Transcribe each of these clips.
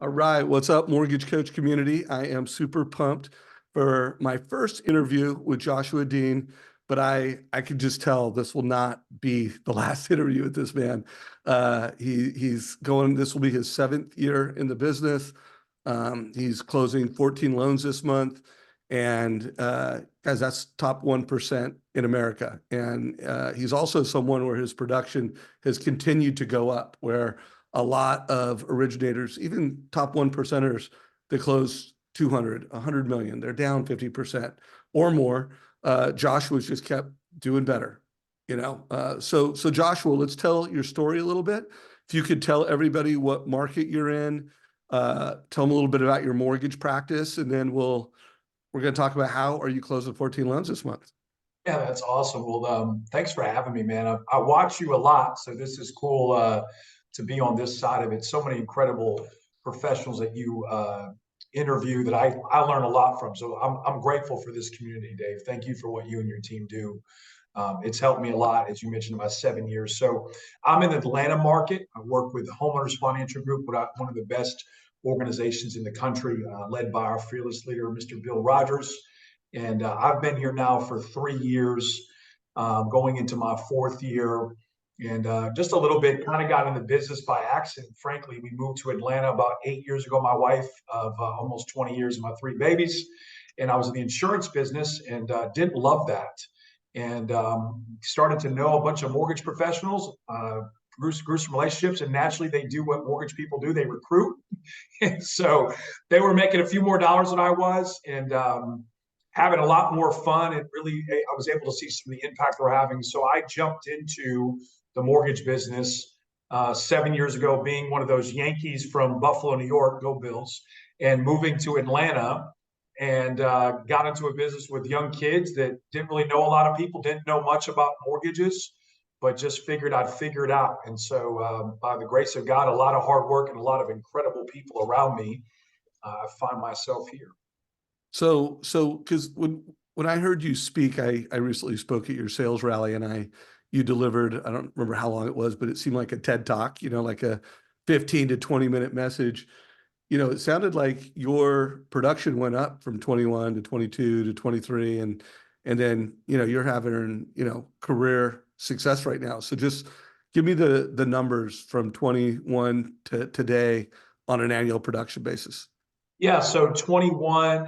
All right, what's up, Mortgage Coach community? I am super pumped for my first interview with Joshua Dean, but I can just tell this will not be the last interview with this man. He's going. This will be his seventh year in the business. He's closing 14 loans this month, and guys, that's top 1% in America. And he's also someone where his production has continued to go up, where a lot of originators, even top 1%ers that close 200, 100 million, they're down 50% or more. Joshua's just kept doing better, So Joshua, let's tell your story a little bit. If you could tell everybody what market you're in, tell them a little bit about your mortgage practice, and then we're going to talk about how are you closing 14 loans this month. Yeah, that's awesome. Well, thanks for having me, man. I watch you a lot, so this is cool to be on this side of it. So many incredible professionals that you interview that I learn a lot from. So I'm grateful for this community, Dave. Thank you for what you and your team do. It's helped me a lot, as you mentioned, in my 7 years. So I'm in the Atlanta market. I work with the Homeowners Financial Group, one of the best organizations in the country, led by our fearless leader, Mr. Bill Rogers. And I've been here now for 3 years, going into my fourth year. And just a little bit kind of got in the business by accident. Frankly, we moved to Atlanta about 8 years ago, my wife of almost 20 years and my three babies. And I was in the insurance business and didn't love that. And started to know a bunch of mortgage professionals, grew some relationships, and naturally they do what mortgage people do, they recruit. And so they were making a few more dollars than I was, and having a lot more fun, and really I was able to see some of the impact we're having. So I jumped into the mortgage business 7 years ago, being one of those Yankees from Buffalo, New York, go Bills, and moving to Atlanta, and got into a business with young kids that didn't really know a lot of people, didn't know much about mortgages, but just figured I'd figure it out. And so by the grace of God, a lot of hard work and a lot of incredible people around me, I find myself here. So because when I heard you speak, I recently spoke at your sales rally, and you delivered, I don't remember how long it was, but it seemed like a TED Talk, like a 15 to 20-minute message. It sounded like your production went up from 21 to 22 to 23, and then you're having career success right now. So just give me the numbers from 21 to today on an annual production basis. Yeah, so 21.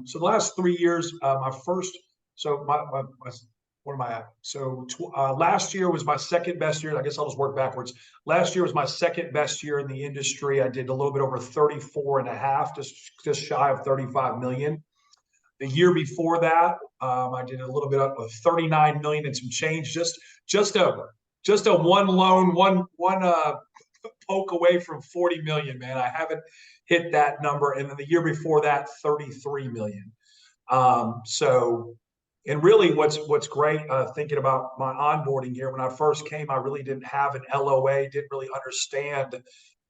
So the last 3 years, my first, so what am I at? So last year was my second best year. I guess I'll just work backwards. Last year was my second best year in the industry. I did a little bit over 34 and a half, just shy of 35 million. The year before that, I did a little bit up with 39 million and some change, just a one loan, one poke away from 40 million, man. I haven't hit that number. And then the year before that, 33 million. And really what's great, thinking about my onboarding here, when I first came, I really didn't have an LOA, didn't really understand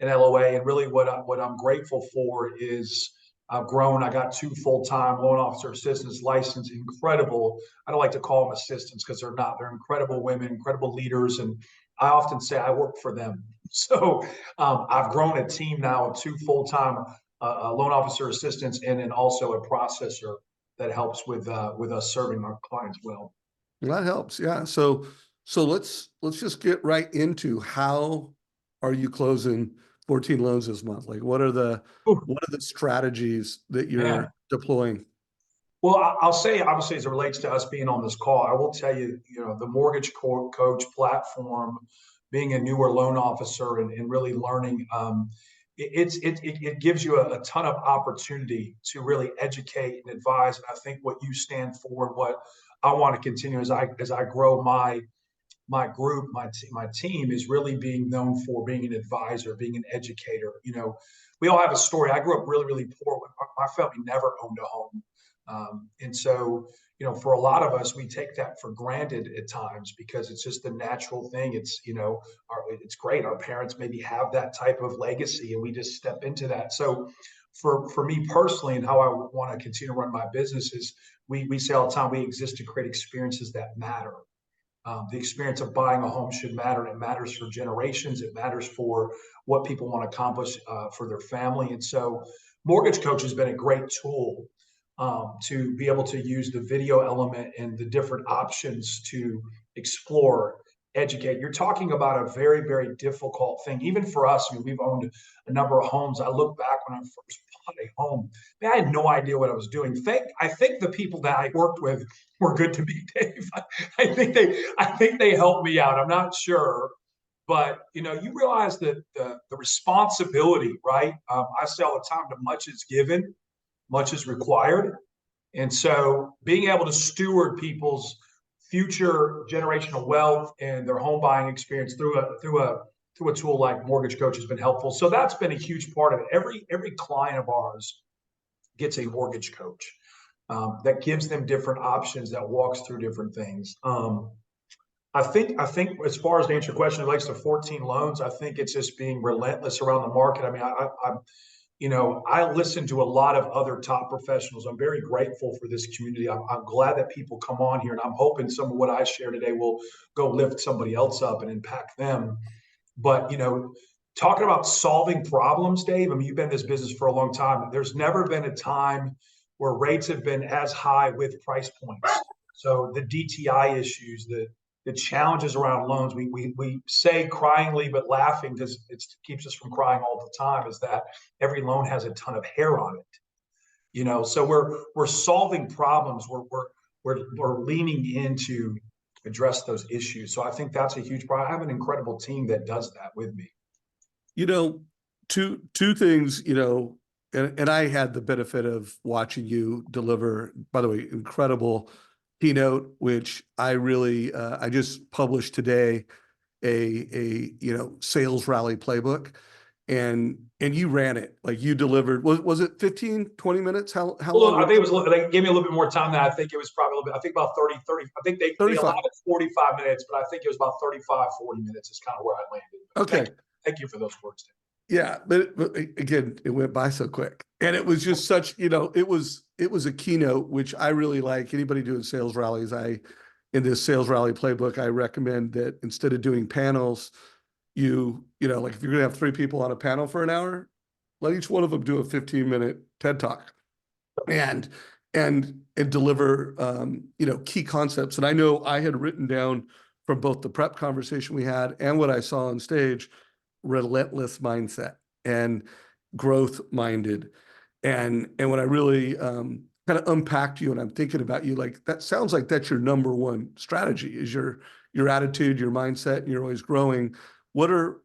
an LOA. And really what I'm grateful for is I've grown. I got 2 full-time loan officer assistants licensed, incredible. I don't like to call them assistants because they're not. They're incredible women, incredible leaders. And I often say I work for them. So I've grown a team now of 2 full-time loan officer assistants, and then also a processor that helps with us serving our clients well. That helps. Yeah. So let's just get right into how are you closing 14 loans this month? Like what are the strategies that you're deploying? Well, I'll say, obviously, as it relates to us being on this call, I will tell you, the Mortgage Coach platform, being a newer loan officer and really learning, it gives you a ton of opportunity to really educate and advise. And I think what you stand for and what I want to continue as I grow my group, my team, is really being known for being an advisor, being an educator. We all have a story. I grew up really, really poor. My family never owned a home. And so, for a lot of us, we take that for granted at times because it's just the natural thing. It's, it's great. Our parents maybe have that type of legacy and we just step into that. So for me personally, and how I want to continue to run my business is we say all the time, we exist to create experiences that matter. The experience of buying a home should matter. It matters for generations. It matters for what people want to accomplish for their family. And so Mortgage Coach has been a great tool to be able to use the video element and the different options to explore, educate. You're talking about a very, very difficult thing. Even for us, I mean, we've owned a number of homes. I look back when I first bought a home, man, I had no idea what I was doing. I think the people that I worked with were good to me, Dave. I think they helped me out. I'm not sure, but you realize that the responsibility, right? I say all the time, that much is given, much is required. And so being able to steward people's future generational wealth and their home buying experience through a tool like Mortgage Coach has been helpful. So that's been a huge part of it. Every client of ours gets a mortgage coach that gives them different options, that walks through different things. I think as far as to answer your question, it relates to 14 loans. I think it's just being relentless around the market. I mean, I listen to a lot of other top professionals. I'm very grateful for this community. I'm glad that people come on here, and I'm hoping some of what I share today will go lift somebody else up and impact them. But, talking about solving problems, Dave, I mean, you've been in this business for a long time. There's never been a time where rates have been as high with price points. So the DTI issues, the challenges around loans, we say cryingly but laughing because it keeps us from crying all the time, is that every loan has a ton of hair on it. So we're solving problems. We're leaning into address those issues. So I think that's a huge problem. I have an incredible team that does that with me. Two things, and I had the benefit of watching you deliver, by the way, incredible keynote, which I really, I just published today a sales rally playbook, and you ran it, like you delivered. Was it 15, 20 minutes? How long? I think it was, they gave me a little bit more time than I think it was probably a little bit, I think about 30, I think they allowed it 45 minutes, but I think it was about 35, 40 minutes is kind of where I landed. But okay. Thank you for those words, Tim. Yeah, but again, it went by so quick, and it was just such, it was a keynote, which I really like. Anybody doing sales rallies, in this sales rally playbook, I recommend that instead of doing panels, like if you're gonna have 3 people on a panel for an hour, let each one of them do a 15-minute TED talk, and deliver key concepts. And I know I had written down from both the prep conversation we had and what I saw on stage, relentless mindset and growth minded. And when I really kind of unpacked you and I'm thinking about you, like that sounds like that's your number one strategy, is your attitude, your mindset, and you're always growing. And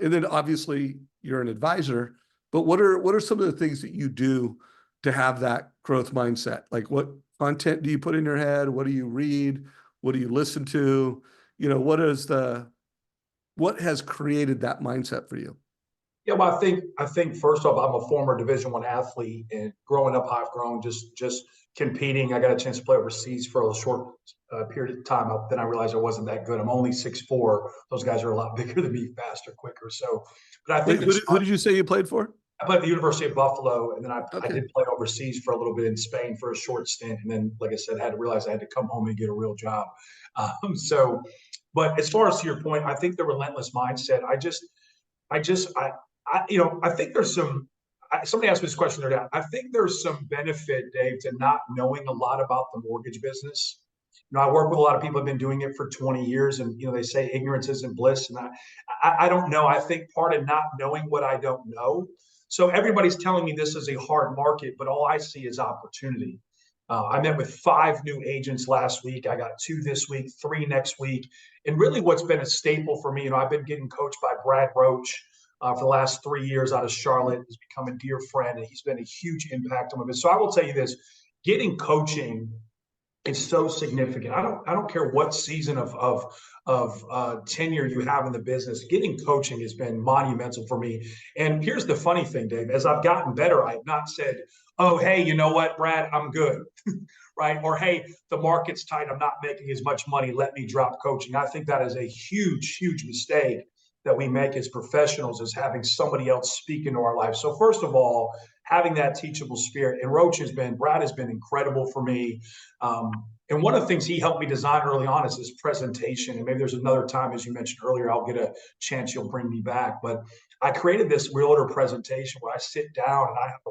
then obviously you're an advisor, but what are some of the things that you do to have that growth mindset? Like, what content do you put in your head? What do you read? What do you listen to? What has created that mindset for you? Yeah, well, I think first off, I'm a former Division I athlete, and growing up, I've grown just competing. I got a chance to play overseas for a short period of time. Then I realized I wasn't that good. I'm only 6'4". Those guys are a lot bigger than me, faster, quicker. So, but I think who did you say you played for? I played at the University of Buffalo, and then I Okay. did play overseas for a little bit in Spain for a short stint. And then, like I said, I had to realize I had to come home and get a real job. But as far as to your point, I think the relentless mindset, I think there's somebody asked me this question the other day. I think there's some benefit, Dave, to not knowing a lot about the mortgage business. I work with a lot of people who have been doing it for 20 years, and they say ignorance isn't bliss. And I don't know. I think part of not knowing what I don't know. So everybody's telling me this is a hard market, but all I see is opportunity. I met with 5 new agents last week. I got 2 this week, 3 next week. And really what's been a staple for me, I've been getting coached by Brad Roach for the last 3 years out of Charlotte. He's become a dear friend, and he's been a huge impact on me. So I will tell you this, getting coaching is so significant. I don't care what season of tenure you have in the business. Getting coaching has been monumental for me. And here's the funny thing, Dave. As I've gotten better, I have not said, "Oh, hey, you know what, Brad, I'm good," right? Or, "Hey, the market's tight. I'm not making as much money. Let me drop coaching." I think that is a huge, huge mistake that we make as professionals, is having somebody else speak into our life. So first of all, having that teachable spirit. And Brad has been incredible for me. And one of the things he helped me design early on is this presentation. And maybe there's another time, as you mentioned earlier, I'll get a chance, you'll bring me back. But I created this realtor presentation where I sit down and I have a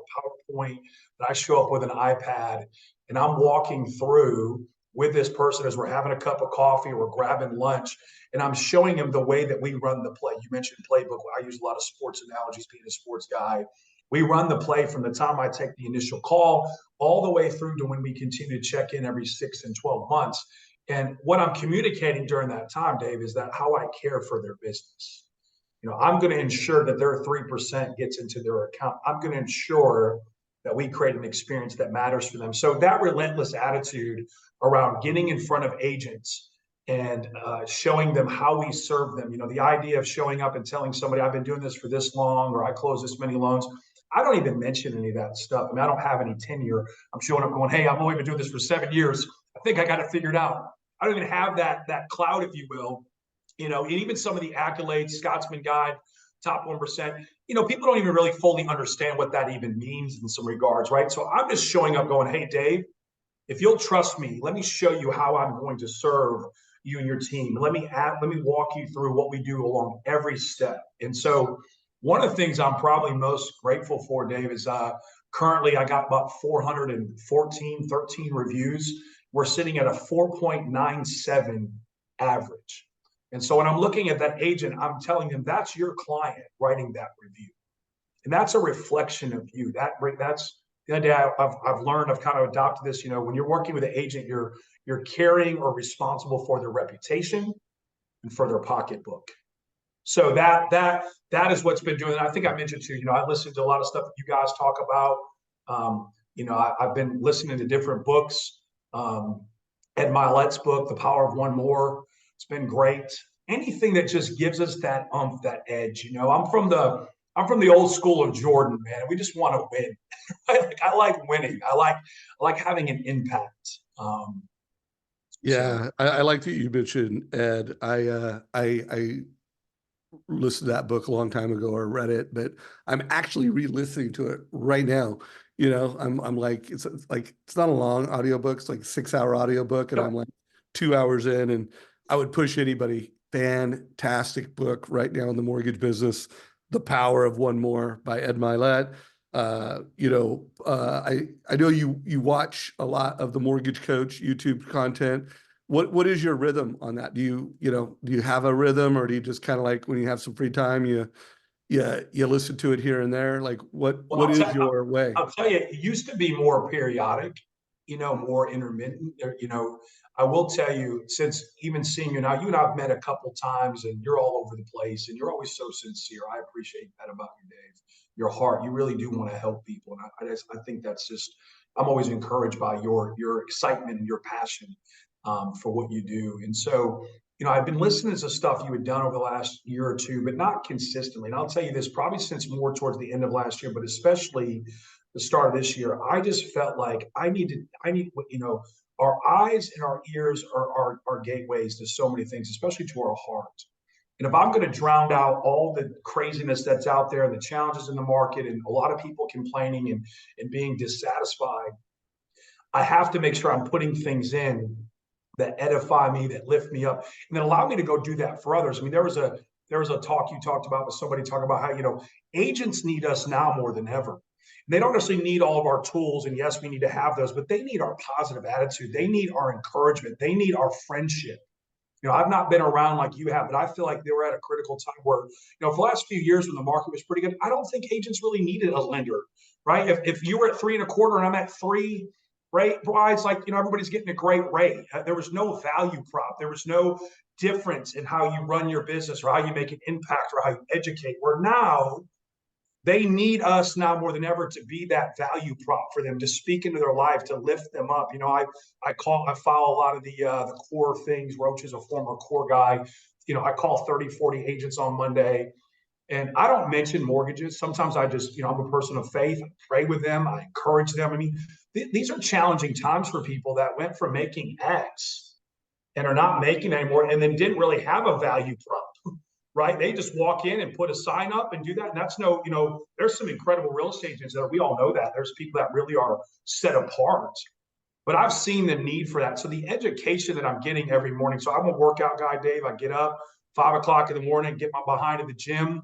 PowerPoint that I show up with an iPad, and I'm walking through with this person as we're having a cup of coffee or we're grabbing lunch. And I'm showing him the way that we run the play. You mentioned playbook. I use a lot of sports analogies, being a sports guy. We run the play from the time I take the initial call all the way through to when we continue to check in every 6 and 12 months. And what I'm communicating during that time, Dave, is that how I care for their business. I'm going to ensure that their 3% gets into their account. I'm going to ensure that we create an experience that matters for them. So that relentless attitude around getting in front of agents and showing them how we serve them. The idea of showing up and telling somebody, I've been doing this for this long, or I close this many loans. I don't even mention any of that stuff. I mean, I don't have any tenure. I'm showing up going, hey, I've only been doing this for 7 years. I think I got it figured out. I don't even have that cloud, if you will. And even some of the accolades, Scotsman Guide, top 1%, people don't even really fully understand what that even means in some regards, right? So I'm just showing up going, hey, Dave, if you'll trust me, let me show you how I'm going to serve you and your team. Let me walk you through what we do along every step. And so one of the things I'm probably most grateful for, Dave, is currently I got about 13 reviews. We're sitting at a 4.97 average. And so when I'm looking at that agent, I'm telling them that's your client writing that review. And that's a reflection of you. That's the idea I've learned. I've kind of adopted this. When you're working with an agent, you're caring or responsible for their reputation and for their pocketbook. So that is what's been doing. And I think I mentioned too, I listened to a lot of stuff that you guys talk about. I've been listening to different books. Ed Milet's book, The Power of One More. It's been great. Anything that just gives us that that edge. I'm from the old school of Jordan, man. We just want to win. I like winning. I like having an impact. Yeah, I like that you mentioned Ed. I listened to that book a long time ago or read it, but I'm actually re-listening to it right now. I'm like, it's not a long audiobook, it's like a 6-hour audiobook, and I'm like 2 hours in, and I would push anybody. Fantastic book right now in the mortgage business, The Power of One More by Ed Milet. I know you watch a lot of the Mortgage Coach YouTube content. What is your rhythm on that? Do you have a rhythm, or do you just kind of like when you have some free time, you listen to it here and there? Like what is your way? I'll tell you, it used to be more periodic, more intermittent. I will tell you, since even seeing you now, you and I've met a couple times, and you're all over the place, and you're always so sincere. I appreciate that about you, Dave. Your heart, you really do want to help people, and I think that's just. I'm always encouraged by your excitement and your passion for what you do, and so. I've been listening to stuff you had done over the last year or two, but not consistently. And I'll tell you this, probably since more towards the end of last year, but especially the start of this year, I just felt like I need, our eyes and our ears are gateways to so many things, especially to our heart. And if I'm going to drown out all the craziness that's out there and the challenges in the market and a lot of people complaining and being dissatisfied, I have to make sure I'm putting things in that edify me, that lift me up, and then allow me to go do that for others. I mean, there was a talk you talked about with somebody talking about how, agents need us now more than ever. And they don't necessarily need all of our tools. And yes, we need to have those, but they need our positive attitude. They need our encouragement. They need our friendship. I've not been around like you have, but I feel like they were at a critical time where, for the last few years when the market was pretty good, I don't think agents really needed a lender, right? If you were at 3.25 and I'm at 3, right? Why it's like, everybody's getting a great rate. There was no value prop. There was no difference in how you run your business or how you make an impact or how you educate. Where now they need us now more than ever to be that value prop for them, to speak into their life, to lift them up. I follow a lot of the core things. Roach is a former core guy. I call 30, 40 agents on Monday. And I don't mention mortgages. Sometimes I just, I'm a person of faith. I pray with them. I encourage them. I mean, these are challenging times for people that went from making X and are not making anymore, and then didn't really have a value prop, right? They just walk in and put a sign up and do that. And that's there's some incredible real estate agents that we all know that. There's people that really are set apart. but I've seen the need for that. So the education that I'm getting every morning. So I'm a workout guy, Dave. I get up 5 o'clock in the morning, get my behind in the gym,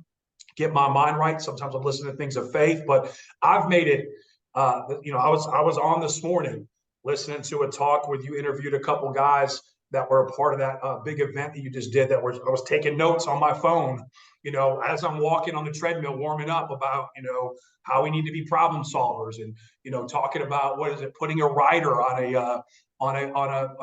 get my mind right. Sometimes I'm listening to things of faith, but I've made it. I was on this morning listening to a talk where you interviewed a couple guys that were a part of that big event that you just did. I was taking notes on my phone, as I'm walking on the treadmill, warming up about, how we need to be problem solvers, and talking about putting a rider on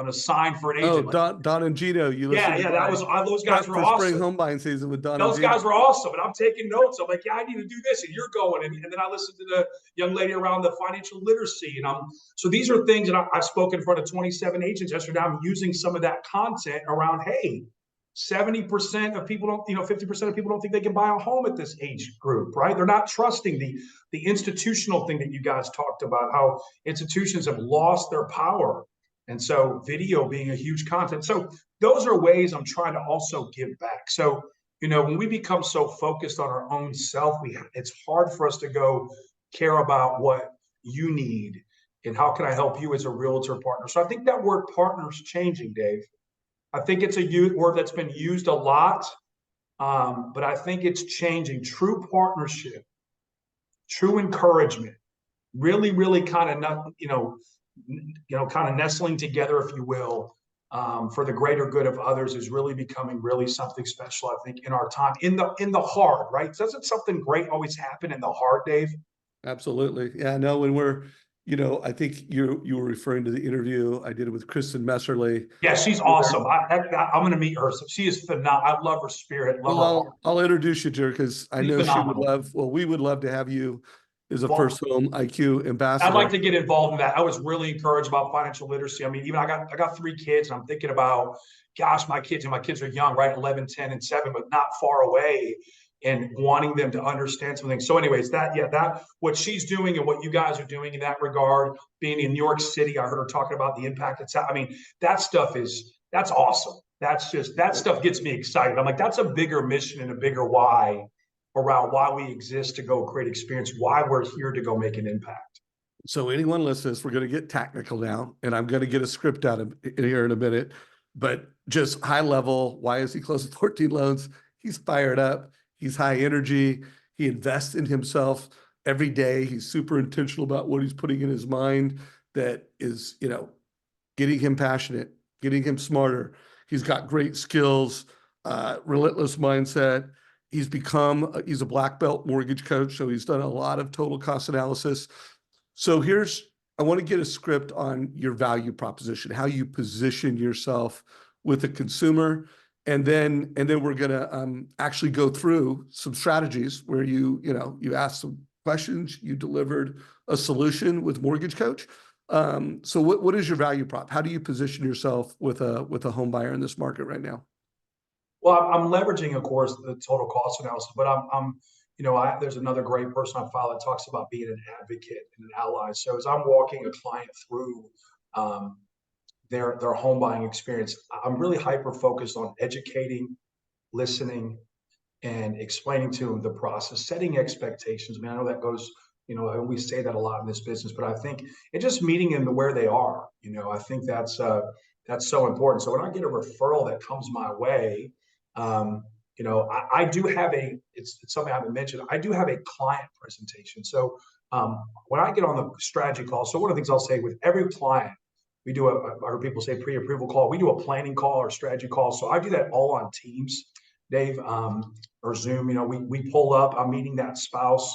a sign for an Oh, agent. Like, Don and Gino, you yeah, listened to that my was those guys prep were for spring awesome. home buying season with Don and Those Gino. guys were awesome, and I'm taking notes. I'm like, yeah, I need to do this, and you're going, and then I listened to the young lady around the financial literacy, and so these are things that I spoke in front of 27 agents yesterday. I'm using some of that content around, hey, 70% of people don't, 50% of people don't think they can buy a home at this age group, right? They're not trusting the institutional thing that you guys talked about, how institutions have lost their power. And so video being a huge content. So those are ways I'm trying to also give back. So, when we become so focused on our own self, it's hard for us to go care about what you need and how can I help you as a realtor partner. So I think that word partner is changing, Dave. I think it's a word that's been used a lot, but I think it's changing. True partnership, true encouragement, really, really kind of kind of nestling together, if you will, for the greater good of others is really becoming really something special. I think in our time, in the hard, right? Doesn't something great always happen in the hard, Dave? Absolutely. Yeah, no, when we're, I think you were referring to the interview I did with Kristen Messerly. Yeah, she's awesome. I'm going to meet her. So she is phenomenal. I love her spirit, love her heart. I'll introduce you to her because I She's know she would phenomenal. we would love to have you as a Well, first home IQ I'd like ambassador. to get involved in that. I was really encouraged about financial literacy. I mean, even I got 3 kids, and I'm thinking about, gosh, my kids are young, right? 11, 10, and 7, but not far away, and wanting them to understand something. So anyways, that what she's doing and what you guys are doing in that regard, being in New York City, I heard her talking about the impact it's had. I mean, that's awesome. That stuff gets me excited. I'm like, that's a bigger mission and a bigger why around why we exist, to go create experience, why we're here to go make an impact. So anyone listening, we're going to get technical now, and I'm going to get a script out of in here in a minute, but just high level, why is he closing 14 loans? He's fired up. He's high energy. He invests in himself every day. He's super intentional about what he's putting in his mind that is, getting him passionate, getting him smarter. He's got great skills, relentless mindset. He's a black belt mortgage coach. So he's done a lot of total cost analysis. So I want to get a script on your value proposition, how you position yourself with the consumer. And then we're going to actually go through some strategies where you asked some questions, you delivered a solution with Mortgage Coach. So what is your value prop? How do you position yourself with a home buyer in this market right now? Well, I'm leveraging, of course, the total cost analysis, but there's another great person I follow that talks about being an advocate and an ally. So as I'm walking a client through their home buying experience, I'm really hyper focused on educating, listening, and explaining to them the process, setting expectations. I mean, I know that goes, we say that a lot in this business, but I think it's just meeting them where they are. I think that's so important. So when I get a referral that comes my way, I do have it's something I haven't mentioned. I do have a client presentation. So when I get on the strategy call, so one of the things I'll say with every client, we do I heard people say pre-approval call. We do a planning call or strategy call. So I do that all on Teams, Dave, or Zoom. We pull up, I'm meeting that spouse,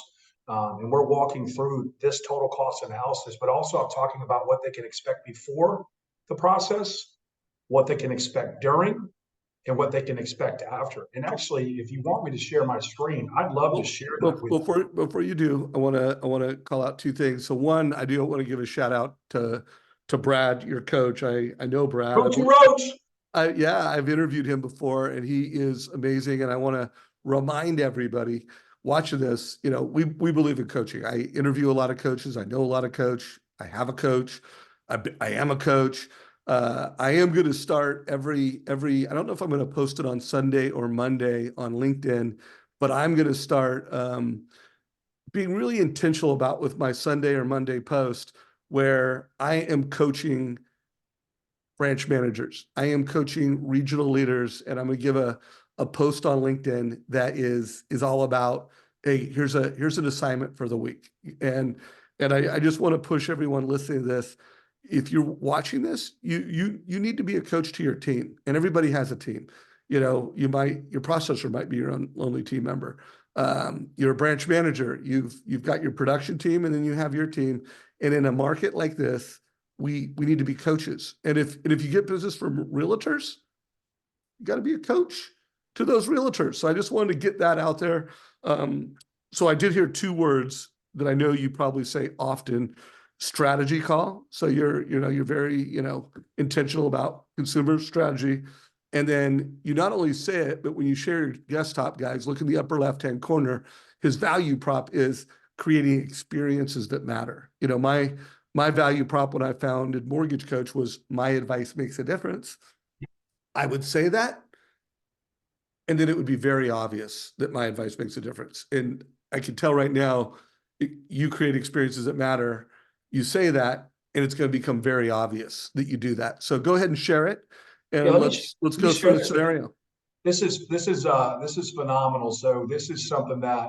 and we're walking through this total cost analysis, but also I'm talking about what they can expect before the process, what they can expect during, and what they can expect after. And actually, if you want me to share my screen, I'd love to share that with you. Before you do, I want to call out two things. So one, I do want to give a shout out to Brad, your coach. I know Brad. Coach Roach. I've interviewed him before, and he is amazing. And I want to remind everybody watching this, we believe in coaching. I interview a lot of coaches. I know a lot of coach. I have a coach. I am a coach. I am going to start every, I don't know if I'm going to post it on Sunday or Monday on LinkedIn, but I'm going to start being really intentional about with my Sunday or Monday post. where I am coaching branch managers. I am coaching regional leaders, and I'm going to give a post on LinkedIn that is all about, hey, here's an assignment for the week. And I just want to push everyone listening to this. If you're watching this, you need to be a coach to your team, and everybody has a team. You know, your processor might be your only team member. You're a branch manager. You've got your production team, and then you have your team. And in a market like this, we need to be coaches. And if you get business from realtors, you got to be a coach to those realtors. So I just wanted to get that out there. So I did hear two words that I know you probably say often: strategy call. So you're very, intentional about consumer strategy. And then you not only say it, but when you share your desktop, guys, look in the upper left-hand corner, his value prop is creating experiences that matter. My value prop when I founded Mortgage Coach was my advice makes a difference. I would say that, and then it would be very obvious that my advice makes a difference. And I can tell right now, you create experiences that matter. You say that, and it's going to become very obvious that you do that. So go ahead and share it, and Yeah, let's go through the scenario. This is phenomenal. So this is something that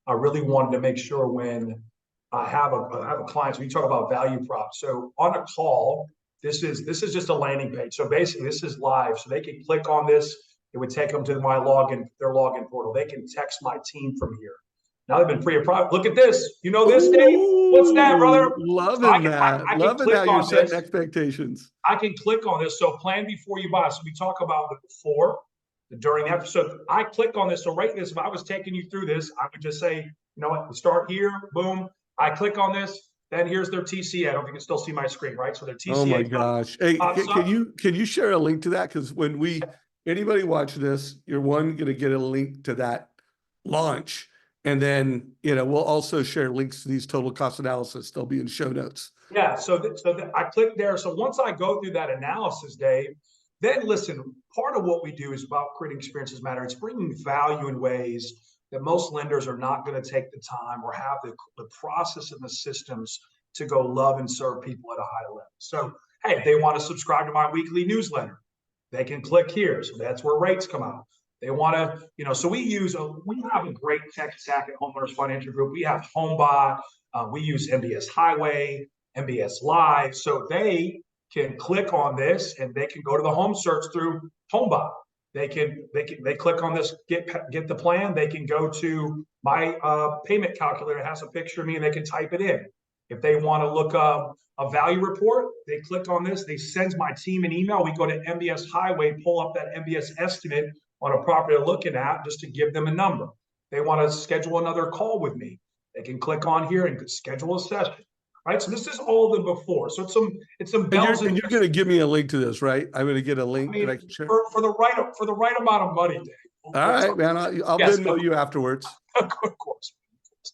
I really wanted to make sure when I have a client. So we talk about value props. So on a call, this is just a landing page. So basically, this is live. So they can click on this. It would take them to their login portal. They can text my team from here. Now they've been pre-approved. Look at this. You know this, Dave? What's that, brother? So Loving that. I can Loving click how you're on setting this. expectations. I can click on this. So plan before you buy. So we talk about the before, the during, the after. So I click on this. So right this, if I was taking you through this, I would just say, you know what, start here, boom. I click on this. Then here's their TCA. I don't know if you can still see my screen, right? So their TCA. Oh my gosh. Hey, can you share a link to that? Because when anybody watch this, you're going to get a link to that launch. And then, we'll also share links to these total cost analysis. They'll be in show notes. Yeah. So I click there. So once I go through that analysis, Dave, then listen, part of what we do is about creating experiences matter. It's bringing value in ways that most lenders are not going to take the time or have the process and the systems to go love and serve people at a high level. So, hey, if they want to subscribe to my weekly newsletter, they can click here. So that's where rates come out. They want to, so we have a great tech stack at Homeowners Financial Group. We have HomeBot. We use MBS Highway, MBS Live. So they can click on this and they can go to the home search through HomeBot. They click on this, get the plan. They can go to my payment calculator. It has a picture of me and they can type it in. If they want to look up a value report, they click on this. They send my team an email. We go to MBS Highway, pull up that MBS estimate on a property they're looking at just to give them a number. They want to schedule another call with me. They can click on here and schedule a session. Right. So this is all the before. So it's some bells and you're going to give me a link to this, right? I'm going to get a link that I can share for the right amount of money, Dave. All right, man. I'll Venmo you afterwards. Of course.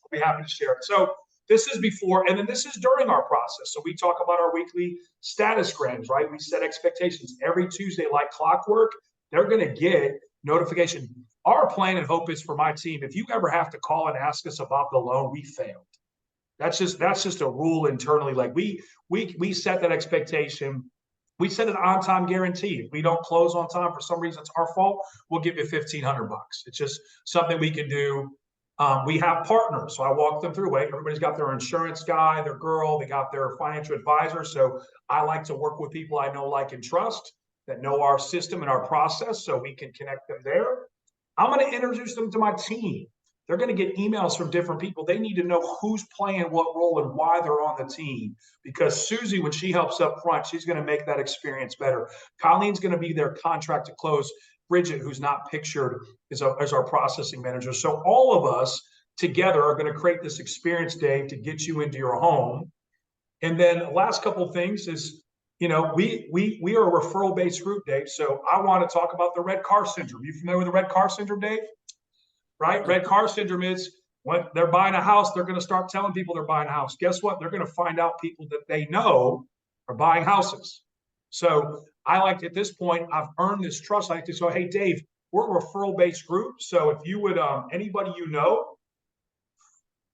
I'll be happy to share it. So this is before, and then this is during our process. So we talk about our weekly statusgrams, right? We set expectations every Tuesday, like clockwork. They're going to get notification. Our plan and hope is for my team, if you ever have to call and ask us about the loan, we failed. That's just a rule internally. Like we set that expectation. We set an on-time guarantee. If we don't close on time for some reason, it's our fault. We'll give you $1,500. It's just something we can do. We have partners, so I walk them through. Right, everybody's got their insurance guy, their girl, they got their financial advisor. So I like to work with people I know, like, and trust, that know our system and our process, so we can connect them there. I'm going to introduce them to my team. They're going to get emails from different people. They need to know who's playing what role and why they're on the team. Because Susie, when she helps up front, she's going to make that experience better. Colleen's going to be their contract to close. Bridget, who's not pictured, is our processing manager. So all of us together are going to create this experience, Dave, to get you into your home. And then the last couple of things is, we are a referral-based group, Dave. So I want to talk about the red car syndrome. You familiar with the red car syndrome, Dave? Right? Red car syndrome is when they're buying a house, they're going to start telling people they're buying a house. Guess what? They're going to find out people that they know are buying houses. So I like to, at this point, I've earned this trust. I like to say, hey, Dave, we're a referral-based group. So if you would, anybody you know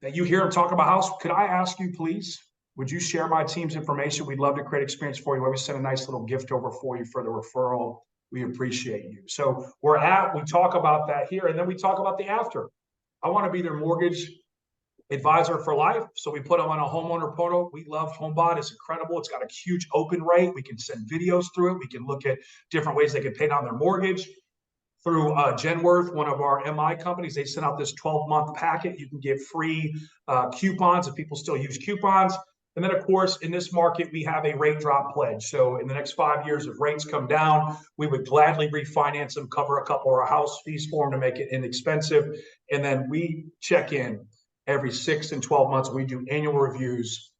that you hear them talk about house, could I ask you, please, Would you share my team's information? We'd love to create experience for you. Let me send a nice little gift over for you for the referral. We appreciate you. So we talk about that here, and then we talk about the after. I want to be their mortgage advisor for life. So we put them on a homeowner portal. We love HomeBot. It's incredible. It's got a huge open rate. We can send videos through it. We can look at different ways they can pay down their mortgage. Through Genworth, one of our MI companies, they sent out this 12-month packet. You can get free coupons if people still use coupons. And then, of course, in this market, we have a rate drop pledge. So in the next 5 years, if rates come down, we would gladly refinance them, cover a couple of our house fees for them to make it inexpensive. And then we check in every 6 and 12 months. We do annual reviews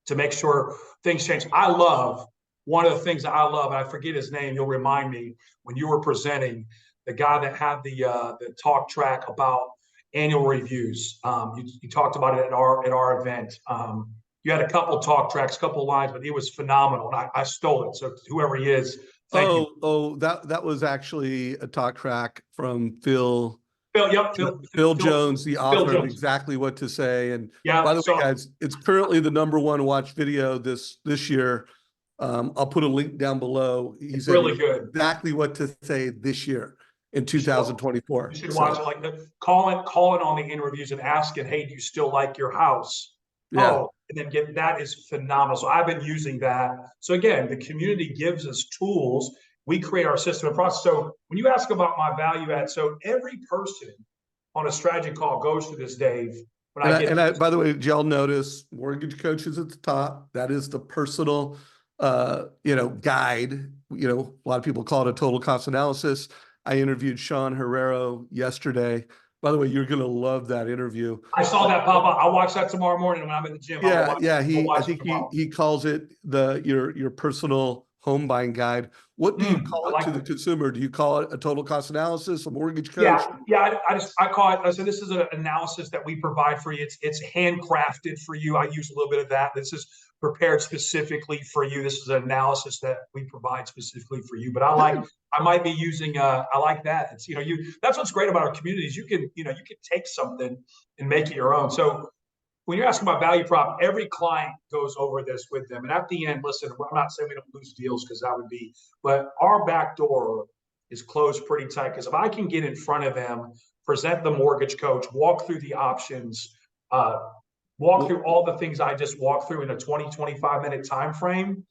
to make sure things change. One of the things that I love, and I forget his name, you'll remind me, when you were presenting, the guy that had the talk track about annual reviews. You talked about it at our event. You had a couple talk tracks, couple lines, but he was phenomenal. And I stole it. So whoever he is, thank you. That was actually a talk track from Phil. Phil Jones, the author of Exactly What to Say. And by the way, guys, it's currently the #1 watch video this year. I'll put a link down below. He's really good. Exactly What to Say this year in 2024. You should watch it like that. Calling on the interviews and asking, hey, do you still like your house? Yeah. Oh, and then that is phenomenal. So I've been using that. So again, the community gives us tools. We create our system and process. So when you ask about my value add, so every person on a strategy call goes through this, Dave. By the way, did y'all notice Mortgage Coach is at the top? That is the personal, guide. A lot of people call it a total cost analysis. I interviewed Sean Herrero yesterday. By the way, you're going to love that interview. I saw that pop up. I'll watch that tomorrow morning when I'm at the gym. I think he calls it your personal home buying guide. What do you call it to the consumer? Do you call it a total cost analysis, a mortgage coach? I call it. So this is an analysis that we provide for you. It's handcrafted for you. I use a little bit of that. This is prepared specifically for you. This is an analysis that we provide specifically for you. But I might be using. I like that. It's that's what's great about our communities. You can take something and make it your own. So when you're asking about value prop, every client goes over this with them. And at the end, listen, I'm not saying we don't lose deals because that would be, but our back door is closed pretty tight. Because if I can get in front of them, present the mortgage coach, walk through the options, walk through all the things I just walked through in a 20-25 minute time frame,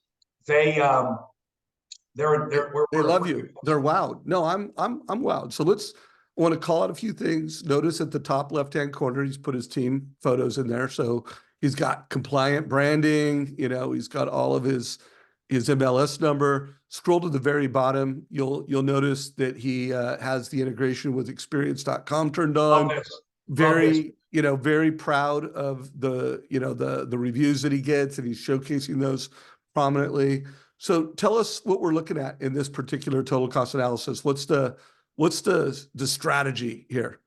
they love you. They're wowed. No, I'm wowed. So I want to call out a few things. Notice at the top left-hand corner, he's put his team photos in there. So he's got compliant branding. He's got all of his MLS number. Scroll to the very bottom. You'll notice that he has the integration with experience.com turned on. Very proud of the reviews that he gets, and he's showcasing those prominently. So tell us what we're looking at in this particular total cost analysis. What's the strategy here?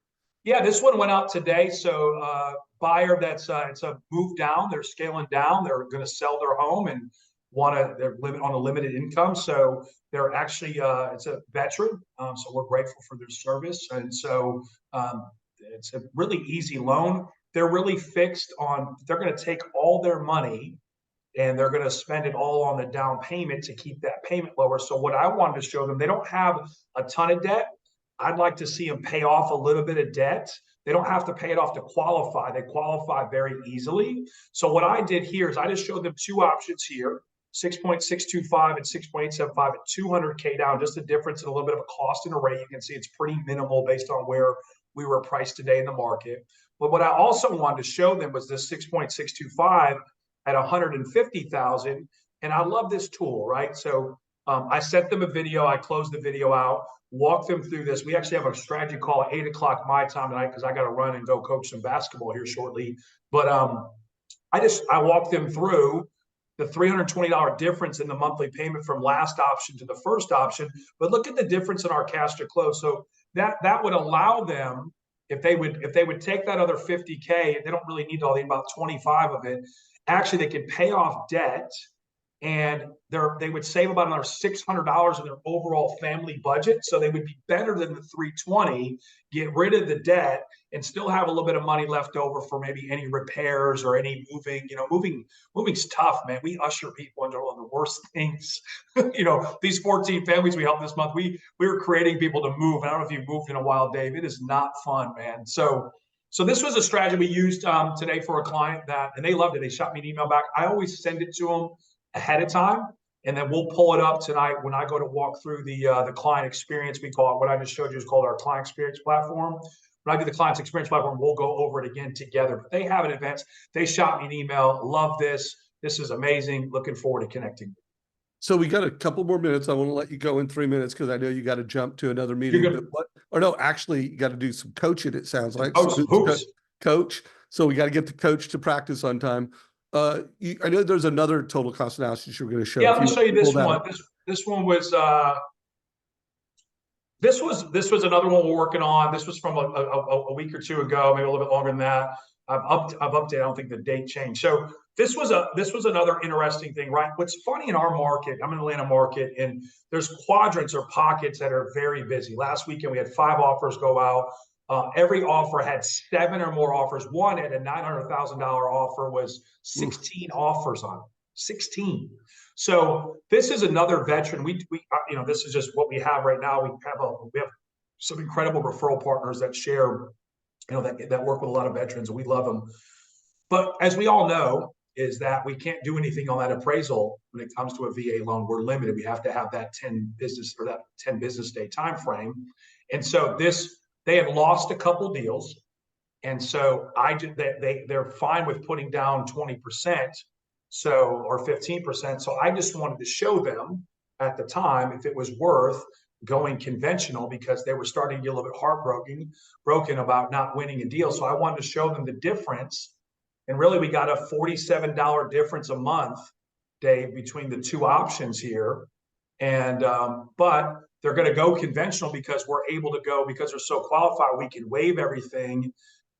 Yeah, this one went out today. So buyer it's a move down. They're scaling down. They're going to sell their home and they're on a limited income. So they're actually it's a veteran. So we're grateful for their service. And so it's a really easy loan. They're really fixed on. They're going to take all their money and they're going to spend it all on the down payment to keep that payment lower. So what I wanted to show them, they don't have a ton of debt. I'd like to see them pay off a little bit of debt. They don't have to pay it off to qualify. They qualify very easily. So what I did here is I just showed them two options here, 6.625 and 6.875 at 200K down, just a difference in a little bit of a cost and a rate. You can see it's pretty minimal based on where we were priced today in the market. But what I also wanted to show them was this 6.625 at 150,000. And I love this tool, right? So I sent them a video. I closed the video out, walked them through this. We actually have a strategy call at 8 o'clock my time tonight because I got to run and go coach some basketball here shortly. But I walked them through the $320 difference in the monthly payment from last option to the first option. But look at the difference in our cash to close. So that would allow them, if they would take that other 50K, they don't really need all the about 25 of it. Actually, they could pay off debt and they would save about another $600 in their overall family budget. So they would be better than the 320, get rid of the debt, and still have a little bit of money left over for maybe any repairs or any moving. Moving's tough, man. We usher people into one of the worst things. These 14 families we helped this month, we were creating people to move. And I don't know if you've moved in a while, Dave. It is not fun, man. So this was a strategy we used today for a client and they loved it. They shot me an email back. I always send it to them ahead of time, and then we'll pull it up tonight when I go to walk through the client experience. We call it, what I just showed you is called our client experience platform. When I do the client's experience platform, we'll go over it again together. But they have an event. They shot me an email. Love this. This is amazing. Looking forward to connecting. So we got a couple more minutes. I want to let you go in 3 minutes because I know you got to jump to another meeting. You're good. No, actually, you got to do some coaching, it sounds like. Hoops. Coach. So we got to get the coach to practice on time. I know there's another total cost analysis you were going to show. Yeah, let me show you this one. This one was this was another one we're working on. This was from a week or two ago, maybe a little bit longer than that. I've updated. I don't think the date changed. So this was another interesting thing, right? What's funny in our market, I'm in the Atlanta market, and there's quadrants or pockets that are very busy. Last weekend we had 5 offers go out. Every offer had 7 or more offers. One at a $900,000 offer was 16 offers on it. 16. So this is another veteran. We this is just what we have right now. We have some incredible referral partners that share, that work with a lot of veterans, and we love them. But as we all know, is that we can't do anything on that appraisal when it comes to a VA loan. We're limited. We have to have that 10 business day time frame. And so they have lost a couple deals. And so they're fine with putting down 20%, or 15%. So I just wanted to show them at the time if it was worth going conventional, because they were starting to get a little bit broken about not winning a deal. So I wanted to show them the difference. And really, we got a $47 difference a month, Dave, between the two options here. And but they're going to go conventional because we're able to go, because they're so qualified, we can waive everything,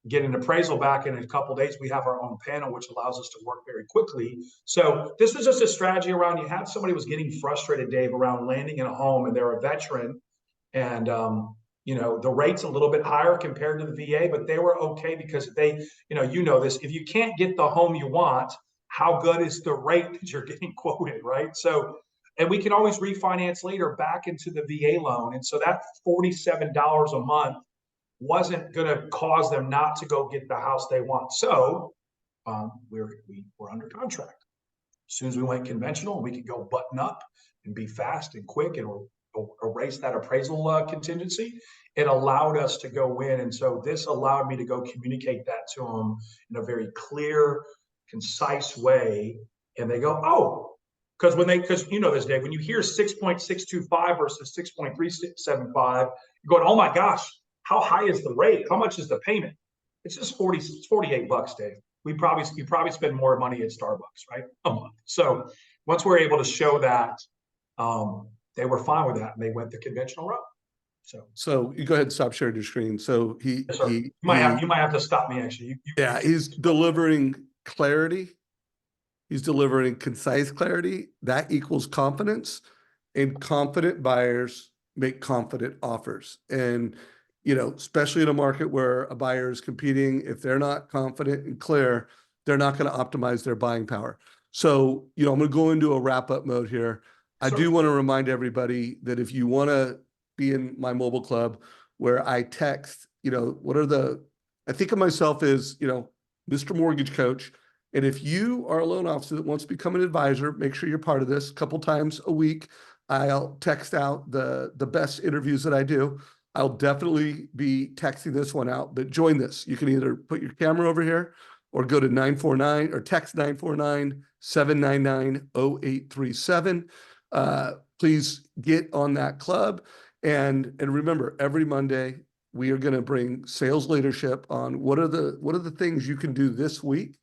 get an appraisal back in a couple of days. We have our own panel, which allows us to work very quickly. So this was just a strategy around, you had somebody was getting frustrated, Dave, around landing in a home, and they're a veteran, and the rate's a little bit higher compared to the VA, but they were okay because this, if you can't get the home you want, how good is the rate that you're getting quoted, right? So, and we can always refinance later back into the VA loan. And so that $47 a month wasn't going to cause them not to go get the house they want. So we're under contract. As soon as we went conventional, we could go button up and be fast and quick and erase that appraisal contingency. It allowed us to go in. And so this allowed me to go communicate that to them in a very clear, concise way. And they go, oh, because this, Dave, when you hear 6.625 versus 6.375, you're going, oh my gosh, how high is the rate? How much is the payment? It's just $48, Dave. You probably spend more money at Starbucks, right? A month. So once we're able to show that, they were fine with that, and they went the conventional route. So you go ahead and stop sharing your screen. So you might have to stop me, actually. He's delivering clarity. He's delivering concise clarity. That equals confidence, and confident buyers make confident offers. And, especially in a market where a buyer is competing, if they're not confident and clear, they're not going to optimize their buying power. So, I'm going to go into a wrap-up mode here. I do want to remind everybody that if you want to be in my mobile club where I text, I think of myself as, Mr. Mortgage Coach. And if you are a loan officer that wants to become an advisor, make sure you're part of this. A couple times a week, I'll text out the best interviews that I do. I'll definitely be texting this one out, but join this. You can either put your camera over here or go to 949 or text 949-799-0837. Please get on that club. And remember, every Monday, we are going to bring sales leadership on what are the things you can do this week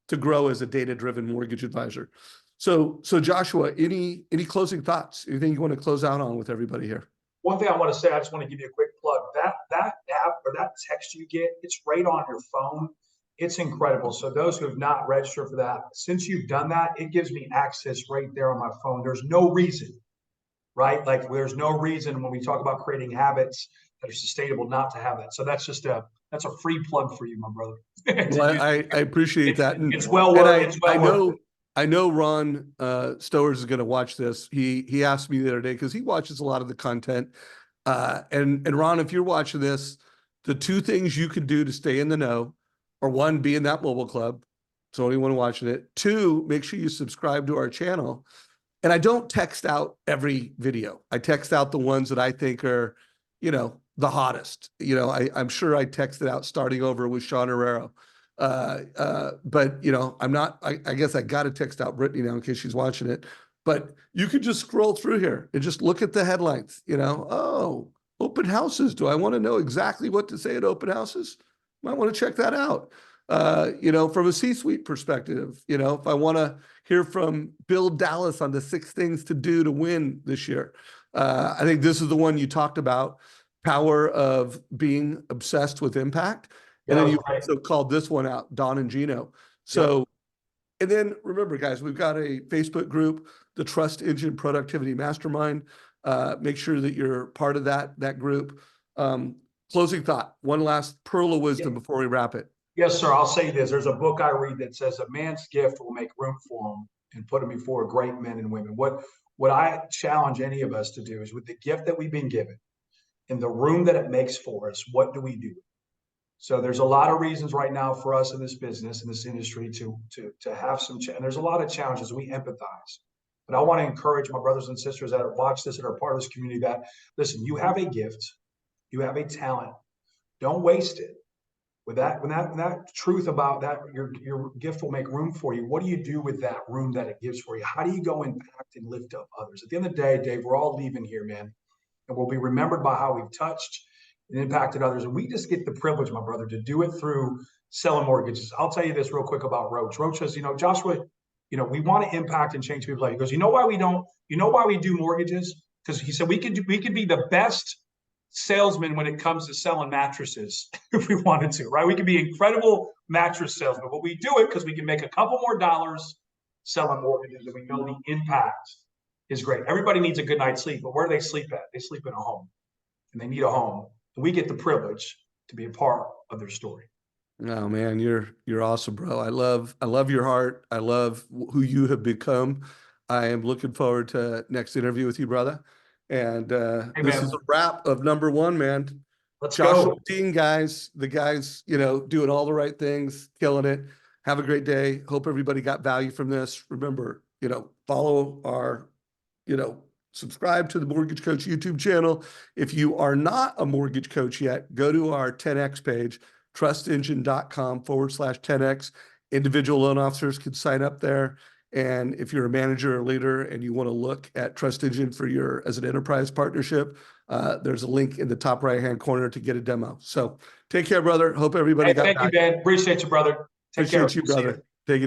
to grow as a data-driven mortgage advisor. So Joshua, any closing thoughts? Anything you want to close out on with everybody here? One thing I want to say, I just want to give you a quick plug. That app or that text you get, it's right on your phone. It's incredible. So those who have not registered for that, since you've done that, it gives me access right there on my phone. There's no reason, right? Like there's no reason when we talk about creating habits that are sustainable not to have that. So that's a free plug for you, my brother. Well, I appreciate that. It's well and worth it's well worth it. I know Ron Stowers is going to watch this. He asked me the other day because he watches a lot of the content. And Ron, if you're watching this, the two things you can do to stay in the know are one, be in that mobile club. So anyone watching it. Two, make sure you subscribe to our channel. And I don't text out every video. I text out the ones that I think are, the hottest. I'm sure I texted out starting over with Sean Herrero. But I'm not, I guess I got to text out Brittany now in case she's watching it. But you could just scroll through here and just look at the headlines, oh, open houses. Do I want to know exactly what to say at open houses? Might want to check that out. From a C-suite perspective, if I want to hear from Bill Dallas on the 6 things to do to win this year. I think this is the one you talked about, power of being obsessed with impact. And then you also called this one out, Don and Gino. So, and then remember, guys, we've got a Facebook group, the Trust Engine Productivity Mastermind. Make sure that you're part of that group. Closing thought, one last pearl of wisdom before we wrap it. Yes, sir. I'll say this. There's a book I read that says a man's gift will make room for him and put him before great men and women. What I challenge any of us to do is with the gift that we've been given and the room that it makes for us, what do we do? So there's a lot of reasons right now for us in this business, in this industry to have some, and there's a lot of challenges. We empathize. But I want to encourage my brothers and sisters that watch this, that are part of this community, that, listen, you have a gift, you have a talent. Don't waste it. When that truth about that, your gift will make room for you. What do you do with that room that it gives for you? How do you go impact and lift up others? At the end of the day, Dave, we're all leaving here, man, and we'll be remembered by how we've touched and impacted others. And we just get the privilege, my brother, to do it through selling mortgages. I'll tell you this real quick about Roach. Roach says, Joshua, we want to impact and change people's lives. He goes, why we do mortgages? Because he said we could be the best salesman when it comes to selling mattresses if we wanted to, right? We could be incredible mattress salesmen, but we do it because we can make a couple more dollars selling mortgages, and we know the impact is great. Everybody needs a good night's sleep, but where do they sleep at? They sleep in a home, and they need a home. And we get the privilege to be a part of their story. Oh man, you're awesome, bro. I love your heart. I love who you have become. I am looking forward to next interview with you, brother. And this is a wrap of number 1, man. Let's Joshua go. Dean, guys, the guys, doing all the right things, killing it. Have a great day. Hope everybody got value from this. Remember, follow our, subscribe to the Mortgage Coach YouTube channel. If you are not a mortgage coach yet, go to our 10X page, trustengine.com/10X. Individual loan officers can sign up there. And if you're a manager or leader and you want to look at Trust Engine as an enterprise partnership, there's a link in the top right-hand corner to get a demo. So take care, brother. Hope everybody got Thank you, Ben. Appreciate you, brother. Appreciate you, brother. Take it.